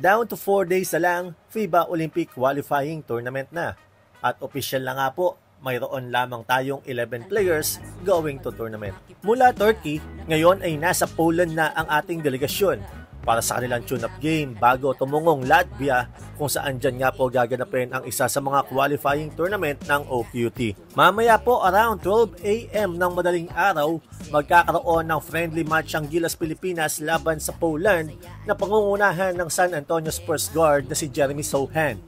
Down to 4 days na lang, FIBA Olympic Qualifying Tournament na. At opisyal na nga po, mayroon lamang tayong 11 players going to tournament. Mula Turkey, ngayon ay nasa Poland na ang ating delegasyon para sa kanilang tune-up game bago tumungong Latvia kung saan dyan nga po gaganapin ang isa sa mga qualifying tournament ng OQT. Mamaya po around 12 AM ng madaling araw, magkakaroon ng friendly match ang Gilas Pilipinas laban sa Poland na pangungunahan ng San Antonio Spurs guard na si Jeremy Sochan.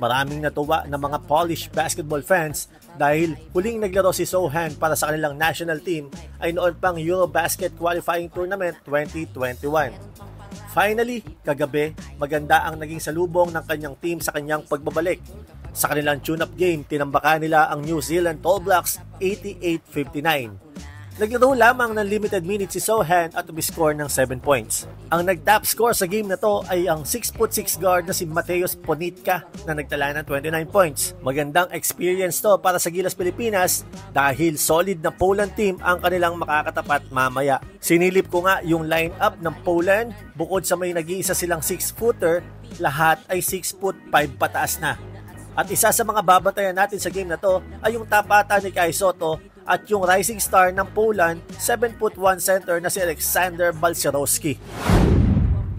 Maraming natuwa ng mga Polish basketball fans dahil huling naglaro si Sochan para sa kanilang national team ay noon pang Eurobasket Qualifying Tournament 2021. Finally, kagabi, maganda ang naging salubong ng kanyang team sa kanyang pagbabalik. Sa kanilang tune-up game, tinambakan nila ang New Zealand All Blacks 88-59. Naglaro lamang ng limited minutes si Sochan at umiscore ng 7 points. Ang nag-top score sa game na to ay ang 6'6" guard na si Mateus Ponitka na nagtala ng 29 points. Magandang experience to para sa Gilas Pilipinas dahil solid na Poland team ang kanilang makakatapat mamaya. Sinilip ko nga yung line-up ng Poland, bukod sa may nag-iisa silang 6-footer, lahat ay 6'5" pataas na. At isa sa mga babantayan natin sa game na to ay yung tapatan ni Kai Sotto at yung rising star ng Poland, 7'1" center na si Aleksander Balcerowski.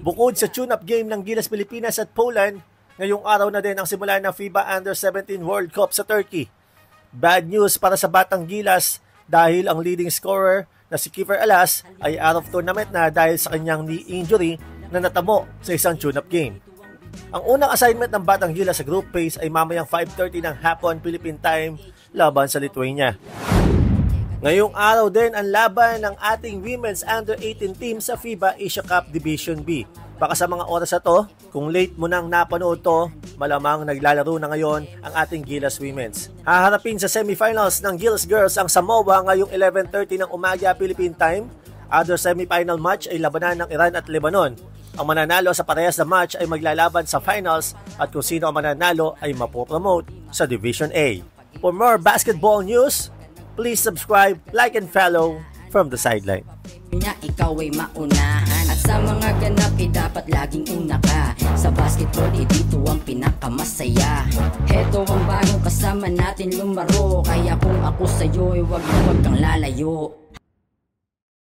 Bukod sa tune-up game ng Gilas Pilipinas at Poland, ngayong araw na din ang simula ng FIBA Under-17 World Cup sa Turkey. Bad news para sa Batang Gilas dahil ang leading scorer na si Kiefer Alas ay out of tournament na dahil sa kanyang knee injury na natamo sa isang tune-up game. Ang unang assignment ng Batang Gilas sa group phase ay mamayang 5:30 ng hapon Philippine time laban sa Lithuania. Ngayong araw din ang laban ng ating Women's Under-18 team sa FIBA Asia Cup Division B. Baka sa mga oras na to, kung late mo nang napanood to, malamang naglalaro na ngayon ang ating Gilas Women's. Haharapin sa semifinals ng Gilas Girls ang Samoa ngayong 11:30 ng umaga Philippine time. Other semifinal match ay labanan ng Iran at Lebanon. Ang mananalo sa parehas na match ay maglalaban sa finals at kung sino ang mananalo ay mapopromote sa Division A. For more basketball news, please subscribe, like, and follow from the sideline. Ikaw ay maunahan at sa mga ganap dapat laging una ka. Sa basketball dito ang pinakamasaya. Heto ang bagong kasama natin lumaro, kaya kung ako sa'yo huwag kang lalayo.